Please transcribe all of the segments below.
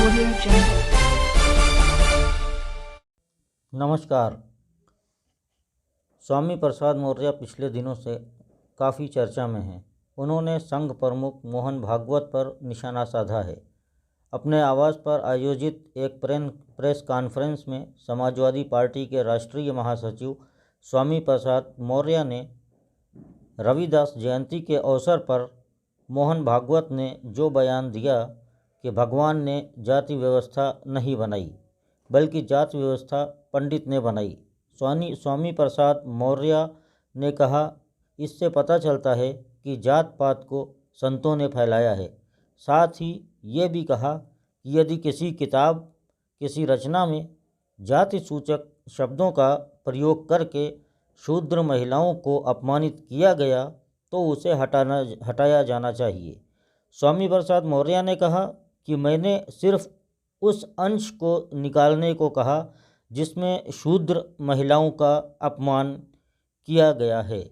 Audio Jungle. नमस्कार। स्वामी प्रसाद मौर्य पिछले दिनों से काफ़ी चर्चा में हैं। उन्होंने संघ प्रमुख मोहन भागवत पर निशाना साधा है। अपने आवास पर आयोजित एक प्रेस कॉन्फ्रेंस में समाजवादी पार्टी के राष्ट्रीय महासचिव स्वामी प्रसाद मौर्य ने रविदास जयंती के अवसर पर मोहन भागवत ने जो बयान दिया कि भगवान ने जाति व्यवस्था नहीं बनाई बल्कि जाति व्यवस्था पंडित ने बनाई। स्वामी प्रसाद मौर्य ने कहा, इससे पता चलता है कि जात पात को संतों ने फैलाया है। साथ ही ये भी कहा कि यदि किसी किताब किसी रचना में जाति सूचक शब्दों का प्रयोग करके शूद्र महिलाओं को अपमानित किया गया तो उसे हटाया जाना चाहिए। स्वामी प्रसाद मौर्य ने कहा कि मैंने सिर्फ उस अंश को निकालने को कहा जिसमें शूद्र महिलाओं का अपमान किया गया है।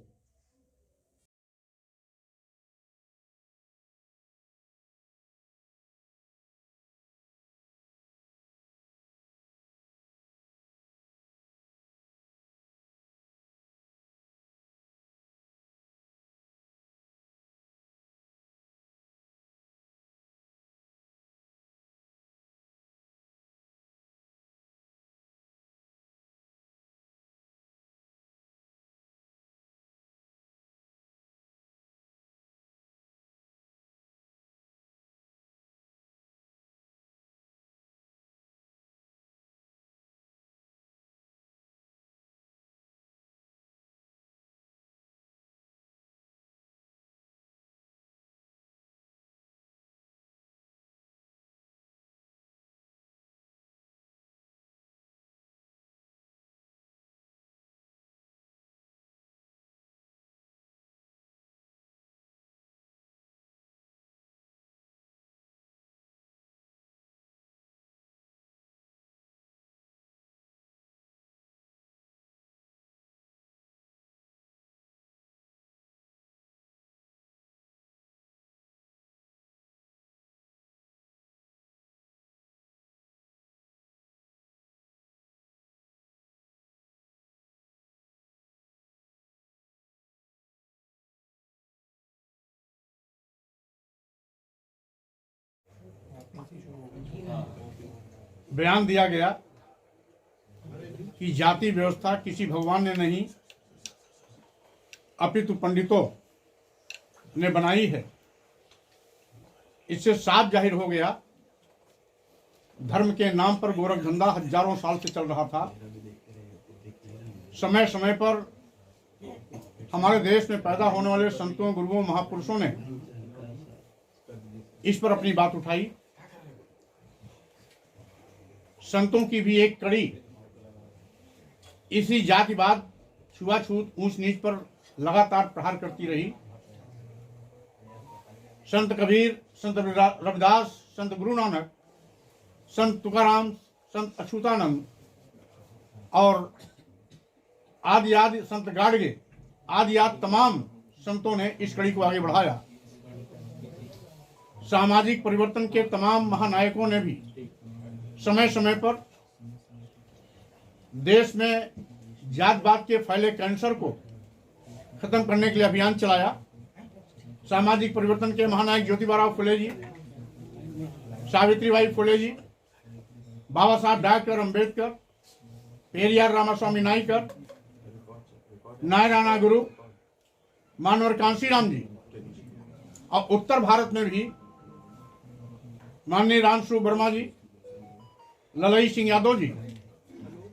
बयान दिया गया कि जाति व्यवस्था किसी भगवान ने नहीं अपितु पंडितों ने बनाई है। इससे साफ जाहिर हो गया धर्म के नाम पर गोरख धंधा हजारों साल से चल रहा था। समय समय पर हमारे देश में पैदा होने वाले संतों, गुरुओं, महापुरुषों ने इस पर अपनी बात उठाई। संतों की भी एक कड़ी इसी जातिवाद, छुआछूत, ऊंच नीच पर लगातार प्रहार करती रही। संत कबीर, संत रविदास, संत गुरु नानक, संत तुकाराम, संत अछूतानंद और आदि संत गाडगे आदि तमाम संतों ने इस कड़ी को आगे बढ़ाया। सामाजिक परिवर्तन के तमाम महानायकों ने भी समय समय पर देश में जातवाद के फैले कैंसर को खत्म करने के लिए अभियान चलाया। सामाजिक परिवर्तन के महानायक ज्योतिबा फुले जी, सावित्रीबाई फुले जी, बाबा साहब डॉक्टर अम्बेडकर, पेरियार रामास्वामी नाइकर, नारायण गुरु, मानवर कांशीराम जी, और उत्तर भारत में भी माननीय रामसू वर्मा जी, ललई सिंह यादव जी,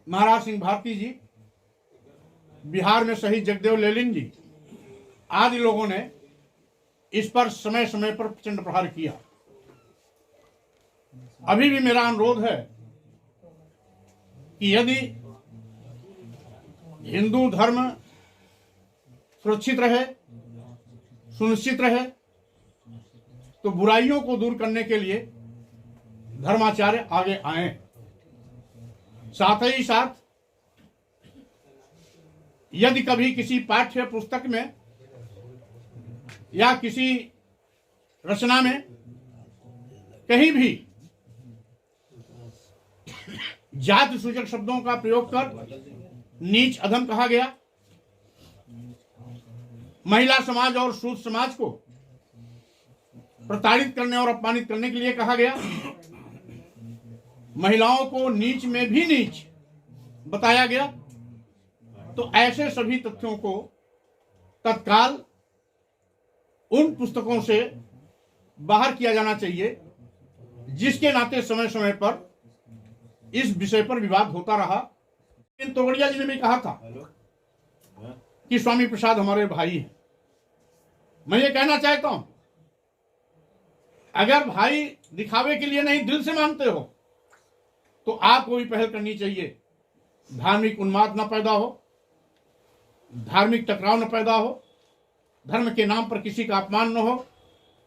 महाराज सिंह भारती जी, बिहार में शहीद जगदेव लेलिन जी आदि लोगों ने इस पर समय समय पर प्रचंड प्रहार किया। अभी भी मेरा अनुरोध है कि यदि हिंदू धर्म सुरक्षित रहे, सुनिश्चित रहे, तो बुराइयों को दूर करने के लिए धर्माचार्य आगे आए। साथ ही साथ यदि कभी किसी पाठ्य पुस्तक में या किसी रचना में कहीं भी जाति सूचक शब्दों का प्रयोग कर नीच अधम कहा गया। महिला समाज और शूद्र समाज को प्रताड़ित करने और अपमानित करने के लिए कहा गया। महिलाओं को नीच में भी नीच बताया गया। तो ऐसे सभी तथ्यों को तत्काल उन पुस्तकों से बाहर किया जाना चाहिए जिसके नाते समय समय पर इस विषय पर विवाद होता रहा। इन तोगड़िया जी ने भी कहा था कि स्वामी प्रसाद हमारे भाई हैं। मैं ये कहना चाहता हूं, अगर भाई दिखावे के लिए नहीं दिल से मानते हो तो आपको भी पहल करनी चाहिए। धार्मिक उन्माद न पैदा हो, धार्मिक टकराव न पैदा हो, धर्म के नाम पर किसी का अपमान न हो,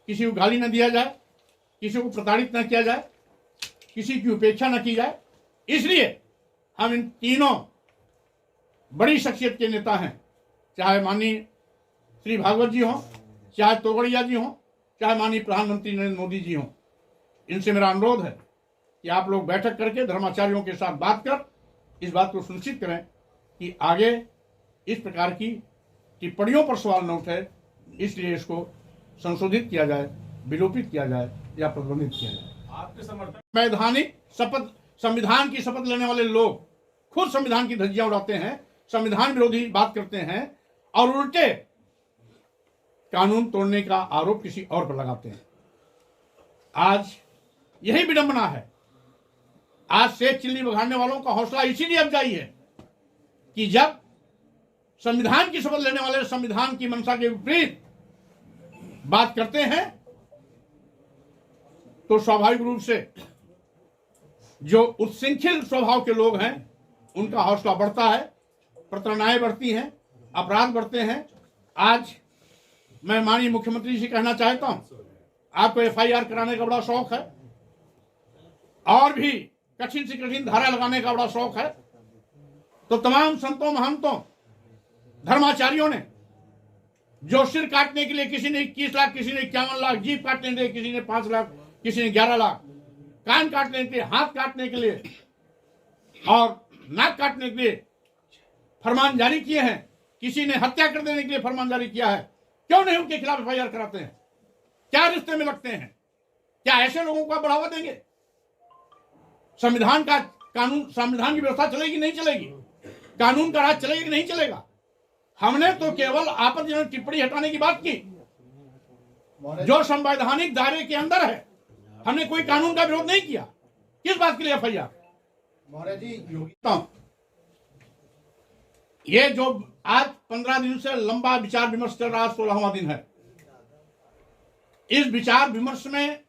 किसी को गाली न दिया जाए, किसी को प्रताड़ित न किया जाए, किसी की उपेक्षा न की जाए। इसलिए हम इन तीनों बड़ी शख्सियत के नेता हैं, चाहे माननीय श्री भागवत जी हों, चाहे तोगड़िया जी हों, चाहे माननीय प्रधानमंत्री नरेंद्र मोदी जी हों। इनसे मेरा अनुरोध है कि आप लोग बैठक करके धर्माचार्यों के साथ बात कर इस बात को सुनिश्चित करें कि आगे इस प्रकार की टिप्पणियों पर सवाल न उठे। इसलिए इसको संशोधित किया जाए, विलोपित किया जाए या प्रतिबंधित किया जाए। आपके समर्थन वैधानिक शपथ, संविधान की शपथ लेने वाले लोग खुद संविधान की धज्जियां उड़ाते हैं, संविधान विरोधी बात करते हैं और उल्टे कानून तोड़ने का आरोप किसी और पर लगाते हैं। आज यही विडंबना है। आज से चिल्ली बघाड़ने वालों का हौसला इसीलिए अफजाई है कि जब संविधान की शपथ लेने वाले संविधान की मंशा के विपरीत बात करते हैं तो स्वाभाविक रूप से जो उत्सृंखल स्वभाव के लोग हैं उनका हौसला बढ़ता है, प्रताड़नाएं बढ़ती हैं, अपराध बढ़ते हैं। आज मैं माननीय मुख्यमंत्री जी कहना चाहता हूं, आपको एफआईआर कराने का बड़ा शौक है और भी कठिन से कठिन धारा लगाने का बड़ा शौक है, तो तमाम संतों महंतों धर्माचार्यों ने जो सिर काटने के लिए किसी ने 21 लाख, किसी ने 51 लाख, जीभ काटने के लिए किसी ने 5 लाख, किसी ने 11 लाख, कान काटने के लिए, हाथ काटने के लिए और नाक काटने के लिए फरमान जारी किए हैं, किसी ने हत्या कर देने के लिए फरमान जारी किया है। क्यों नहीं उनके खिलाफ एफआईआर कराते हैं? क्या रिश्ते में लगते हैं? क्या ऐसे लोगों को बढ़ावा देंगे? संविधान का कानून, संविधान की व्यवस्था चलेगी नहीं चलेगी? कानून का राज चलेगा कि नहीं चलेगा? हमने तो केवल आपत्तिजनक टिप्पणी हटाने की बात की जो संवैधानिक दायरे के अंदर है। हमने कोई कानून का विरोध नहीं किया। किस बात के लिए एफआईआर? महाराज जी, ये जो आज 15 दिन से लंबा विचार विमर्श चल रहा, 16वां दिन है। इस विचार विमर्श में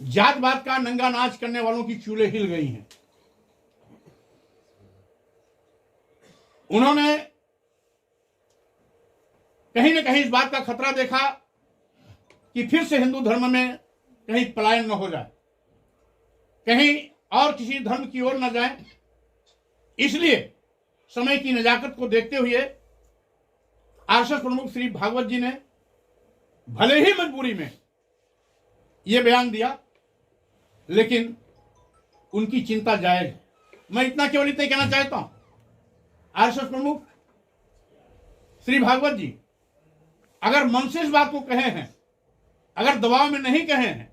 जातवाद का नंगा नाच करने वालों की चूल्हे हिल गई हैं। उन्होंने कहीं न कहीं इस बात का खतरा देखा कि फिर से हिंदू धर्म में कहीं पलायन न हो जाए, कहीं और किसी धर्म की ओर न जाए। इसलिए समय की नजाकत को देखते हुए आरएसएस प्रमुख श्री भागवत जी ने भले ही मजबूरी में यह बयान दिया, लेकिन उनकी चिंता जायज है। मैं इतना केवल इतना कहना चाहता हूं, आरएसएस प्रमुख श्री भागवत जी अगर मन से इस बात को कहे हैं, अगर दबाव में नहीं कहे हैं,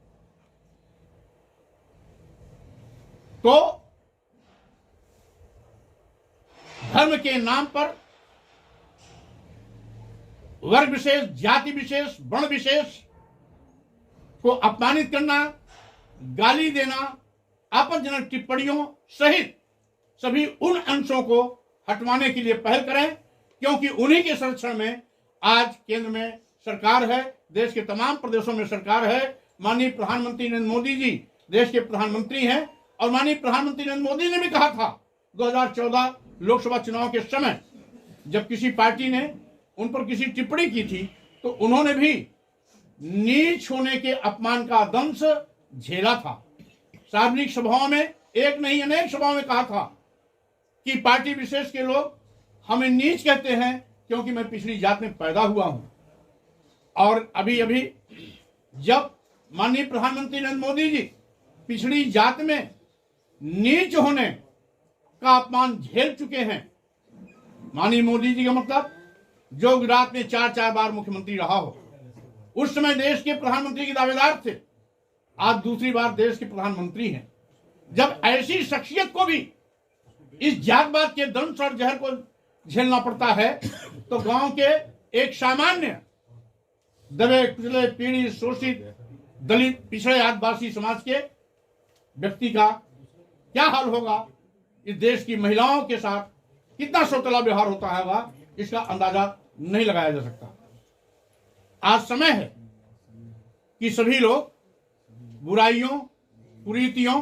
तो धर्म के नाम पर वर्ग विशेष, जाति विशेष, वर्ण विशेष को अपमानित करना, गाली देना, आपत्तिजनक टिप्पणियों सहित सभी उन अंशों को हटवाने के लिए पहल करें, क्योंकि उन्हीं के संरक्षण में आज केंद्र में सरकार है, देश के तमाम प्रदेशों में सरकार है। माननीय प्रधानमंत्री नरेंद्र मोदी जी देश के प्रधानमंत्री हैं और माननीय प्रधानमंत्री नरेंद्र मोदी ने भी कहा था 2014 लोकसभा चुनाव के समय जब किसी पार्टी ने उन पर किसी टिप्पणी की थी तो उन्होंने भी नीच होने के अपमान का दंश झेला था। सार्वजनिक सभाओं में, एक नहीं अनेक सभाओं में कहा था कि पार्टी विशेष के लोग हमें नीच कहते हैं क्योंकि मैं पिछड़ी जात में पैदा हुआ हूं। और अभी अभी जब माननीय प्रधानमंत्री नरेंद्र मोदी जी पिछड़ी जात में नीच होने का अपमान झेल चुके हैं। माननीय मोदी जी का मतलब जो गुजरात में 4 बार मुख्यमंत्री रहा हो, उस समय देश के प्रधानमंत्री के दावेदार थे, आज दूसरी बार देश के प्रधानमंत्री हैं। जब ऐसी शख्सियत को भी इस जातवाद के दंश और जहर को झेलना पड़ता है, तो गांव के एक सामान्य दबे कुचले पीड़ित शोषित दलित पिछड़े आदिवासी समाज के व्यक्ति का क्या हाल होगा, इस देश की महिलाओं के साथ कितना सौतेला व्यवहार होता है, इसका अंदाजा नहीं लगाया जा सकता। आज समय है कि सभी लोग बुराइयों, कुरीतियों,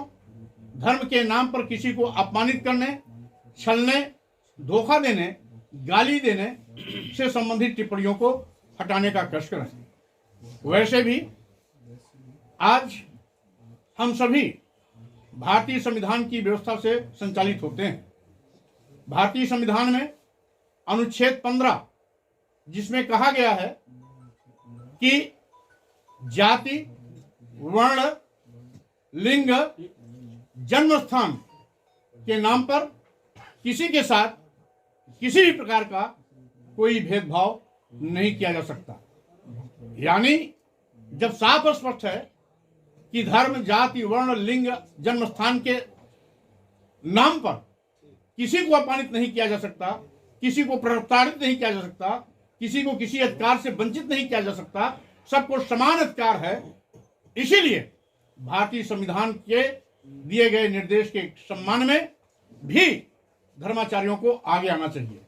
धर्म के नाम पर किसी को अपमानित करने, छलने, धोखा देने, गाली देने से संबंधित टिप्पणियों को हटाने का कष्ट करें। वैसे भी आज हम सभी भारतीय संविधान की व्यवस्था से संचालित होते हैं। भारतीय संविधान में अनुच्छेद 15, जिसमें कहा गया है कि जाति, वर्ण, लिंग, जन्म स्थान के नाम पर किसी के साथ किसी भी प्रकार का कोई भेदभाव नहीं किया जा सकता। यानी जब साफ और स्पष्ट है कि धर्म, जाति, वर्ण, लिंग, जन्म स्थान के नाम पर किसी को अपमानित नहीं किया जा सकता, किसी को प्रताड़ित नहीं किया जा सकता, किसी को किसी अधिकार से वंचित नहीं किया जा सकता, सबको समान अधिकार है। इसीलिए भारतीय संविधान के दिए गए निर्देश के सम्मान में भी धर्माचार्यों को आगे आना चाहिए।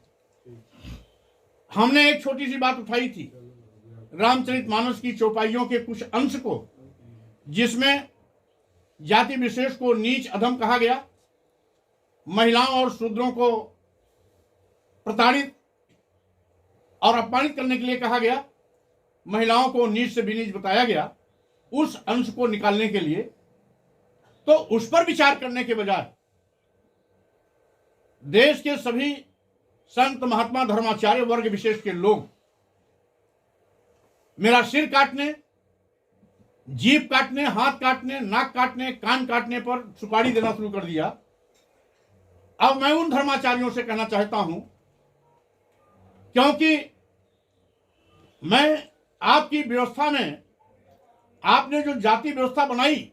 हमने एक छोटी सी बात उठाई थी, रामचरितमानस की चौपाइयों के कुछ अंश को, जिसमें जाति विशेष को नीच अधम कहा गया, महिलाओं और शूद्रों को प्रताड़ित और अपमानित करने के लिए कहा गया, महिलाओं को नीच से भी नीच बताया गया। उस अंश को निकालने के लिए तो उस पर विचार करने के बजाय देश के सभी संत, महात्मा, धर्माचार्य वर्ग विशेष के लोग मेरा सिर काटने, जीभ काटने, हाथ काटने, नाक काटने, कान काटने पर सुपारी देना शुरू कर दिया। अब मैं उन धर्माचार्यों से कहना चाहता हूं, क्योंकि मैं आपकी व्यवस्था में, आपने जो जाति व्यवस्था बनाई,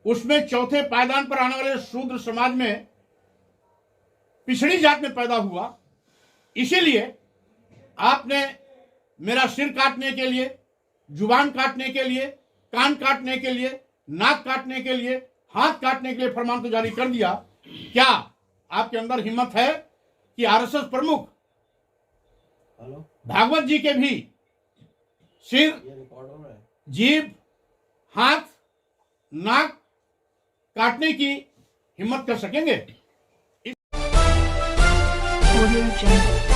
उसमें चौथे पायदान पर आने वाले शूद्र समाज में पिछड़ी जात में पैदा हुआ। इसीलिए आपने मेरा सिर काटने के लिए, जुबान काटने के लिए, कान काटने के लिए, नाक काटने के लिए, हाथ काटने के लिए फरमान तो जारी कर दिया। क्या आपके अंदर हिम्मत है कि आरएसएस प्रमुख भागवत जी के भी सिर, जीभ, हाथ, नाक काटने की हिम्मत कर सकेंगे? Audio Jungle.